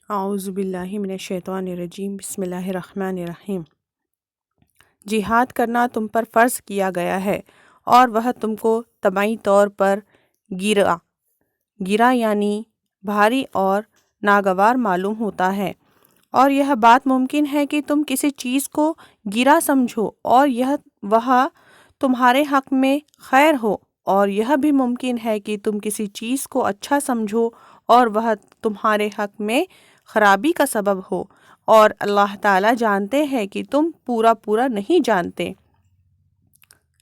اعوذ باللہ من الشیطان الرجیم، بسم اللہ الرحمن الرحیم۔ جہاد کرنا تم پر فرض کیا گیا ہے اور وہ تم کو طبعی طور پر گرا یعنی بھاری اور ناگوار معلوم ہوتا ہے، اور یہ بات ممکن ہے کہ تم کسی چیز کو گرا سمجھو اور وہ تمہارے حق میں خیر ہو، اور یہ بھی ممکن ہے کہ تم کسی چیز کو اچھا سمجھو اور وہ تمہارے حق میں خرابی کا سبب ہو، اور اللہ تعالیٰ جانتے ہیں کہ تم پورا نہیں جانتے۔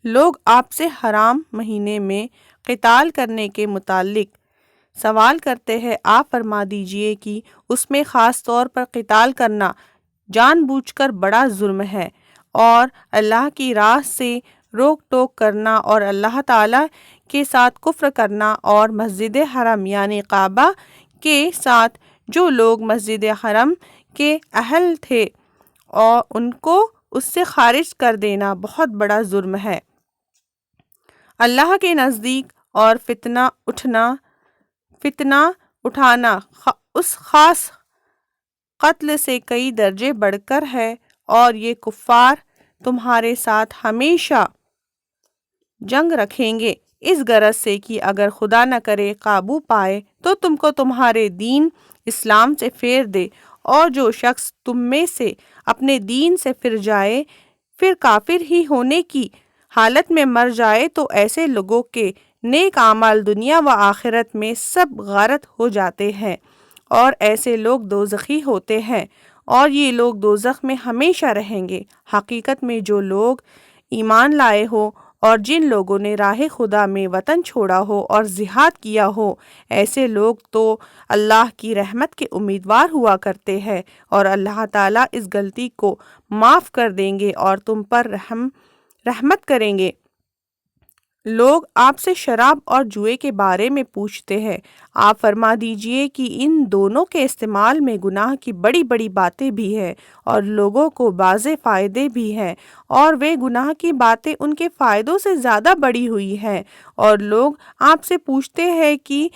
لوگ آپ سے حرام مہینے میں قتال کرنے کے متعلق سوال کرتے ہیں، آپ فرما دیجئے کہ اس میں خاص طور پر قتال کرنا جان بوجھ کر بڑا جرم ہے، اور اللہ کی راہ سے روک ٹوک کرنا اور اللہ تعالیٰ کے ساتھ کفر کرنا، اور مسجد حرم یعنی کعبہ کے ساتھ جو لوگ مسجد حرم کے اہل تھے اور ان کو اس سے خارج کر دینا بہت بڑا جرم ہے۔ اللہ کے نزدیک اور فتنہ اٹھانا اس خاص قتل سے کئی درجے بڑھ کر ہے، اور یہ کفار تمہارے ساتھ ہمیشہ جنگ رکھیں گے، اس غرض سے کہ اگر خدا نہ کرے قابو پائے تو تم کو تمہارے دین اسلام سے پھیر دے، اور جو شخص تم میں سے اپنے دین سے پھر جائے، پھر کافر ہی ہونے کی حالت میں مر جائے، تو ایسے لوگوں کے نیک اعمال دنیا و آخرت میں سب غارت ہو جاتے ہیں، اور ایسے لوگ دوزخی ہوتے ہیں، اور یہ لوگ دوزخ میں ہمیشہ رہیں گے۔ حقیقت میں جو لوگ ایمان لائے ہو اور جن لوگوں نے راہ خدا میں وطن چھوڑا ہو اور جہاد کیا ہو، ایسے لوگ تو اللہ کی رحمت کے امیدوار ہوا کرتے ہیں، اور اللہ تعالیٰ اس غلطی کو معاف کر دیں گے اور تم پر رحمت کریں گے۔ لوگ آپ سے شراب اور جوئے کے بارے میں پوچھتے ہیں، آپ فرما دیجئے کہ ان دونوں کے استعمال میں گناہ کی بڑی بڑی باتیں بھی ہیں اور لوگوں کو بعض فائدے بھی ہیں، اور وہ گناہ کی باتیں ان کے فائدوں سے زیادہ بڑی ہوئی ہیں۔ اور لوگ آپ سے پوچھتے ہیں کہ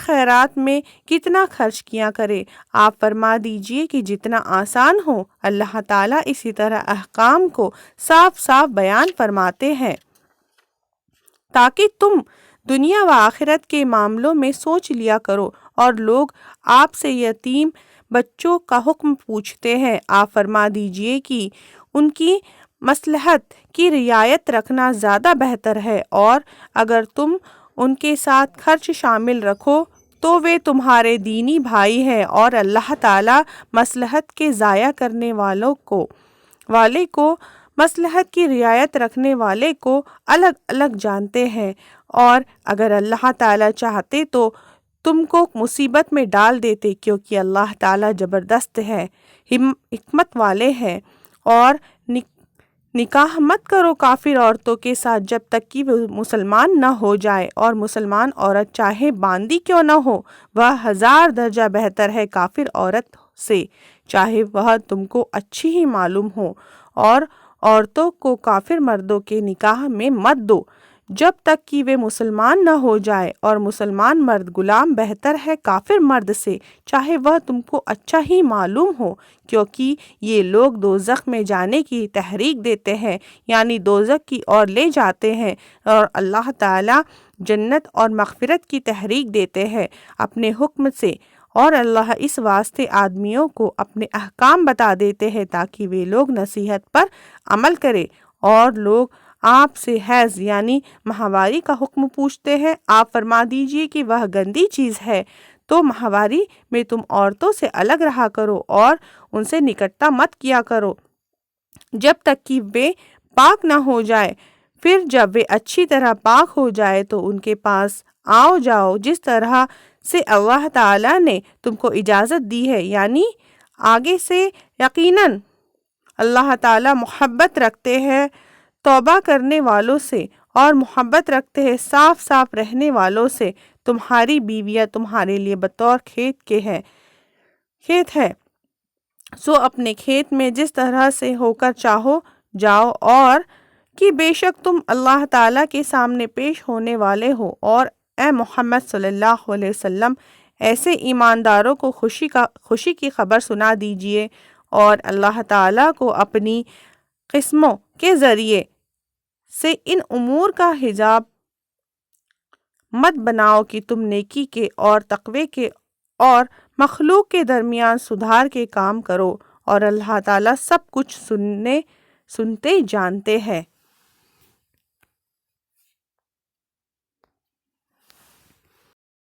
خیرات میں کتنا خرچ کیا کرے، آپ فرما دیجئے کہ جتنا آسان ہو۔ اللہ تعالیٰ اسی طرح احکام کو صاف بیان فرماتے ہیں تاکہ تم دنیا و آخرت کے معاملوں میں سوچ لیا کرو۔ اور لوگ آپ سے یتیم بچوں کا حکم پوچھتے ہیں، آپ فرما دیجئے کہ ان کی مصلحت کی رعایت رکھنا زیادہ بہتر ہے، اور اگر تم ان کے ساتھ خرچ شامل رکھو تو وہ تمہارے دینی بھائی ہیں، اور اللہ تعالیٰ مصلحت کے ضائع کرنے والے کو مصلحت کی رعایت رکھنے والے کو الگ جانتے ہیں، اور اگر اللہ تعالیٰ چاہتے تو تم کو مصیبت میں ڈال دیتے، کیونکہ اللہ تعالیٰ زبردست ہے، حکمت والے ہیں۔ اور نکاح مت کرو کافر عورتوں کے ساتھ جب تک کہ وہ مسلمان نہ ہو جائے، اور مسلمان عورت چاہے باندی کیوں نہ ہو، وہ 1000 درجہ بہتر ہے کافر عورت سے، چاہے وہ تم کو اچھی ہی معلوم ہو۔ اور عورتوں کو کافر مردوں کے نکاح میں مت دو جب تک کہ وہ مسلمان نہ ہو جائے، اور مسلمان مرد غلام بہتر ہے کافر مرد سے، چاہے وہ تم کو اچھا ہی معلوم ہو، کیونکہ یہ لوگ دوزخ میں جانے کی تحریک دیتے ہیں، یعنی دوزخ کی اور لے جاتے ہیں، اور اللہ تعالیٰ جنت اور مغفرت کی تحریک دیتے ہیں اپنے حکم سے، اور اللہ اس واسطے آدمیوں کو اپنے احکام بتا دیتے ہیں تاکہ وہ لوگ نصیحت پر عمل کرے۔ اور لوگ آپ سے حیض یعنی ماہواری کا حکم پوچھتے ہیں، آپ فرما دیجئے کہ وہ گندی چیز ہے، تو ماہواری میں تم عورتوں سے الگ رہا کرو اور ان سے نکٹتا مت کیا کرو جب تک کہ وہ پاک نہ ہو جائے، پھر جب وہ اچھی طرح پاک ہو جائے تو ان کے پاس آؤ جاؤ جس طرح سے اللہ تعالیٰ نے تم کو اجازت دی ہے، یعنی آگے سے۔ یقیناً اللہ تعالیٰ محبت رکھتے ہیں توبہ کرنے والوں سے، اور محبت رکھتے ہیں صاف رہنے والوں سے۔ تمہاری بیویاں تمہارے لیے بطور کھیت ہے، سو اپنے کھیت میں جس طرح سے ہو کر چاہو جاؤ، اور کہ بے شک تم اللہ تعالیٰ کے سامنے پیش ہونے والے ہو۔ اور اے محمد صلی اللہ علیہ وسلم، ایسے ایمانداروں کو خوشی کی خبر سنا دیجیے اور اللہ تعالیٰ کو اپنی قسموں کے ذریعے سے ان امور کا حجاب مت بناؤ کہ تم نیکی کے اور تقوی کے اور مخلوق کے درمیان سدھار کے کام کرو، اور اللہ تعالیٰ سب کچھ سنتے جانتے ہیں۔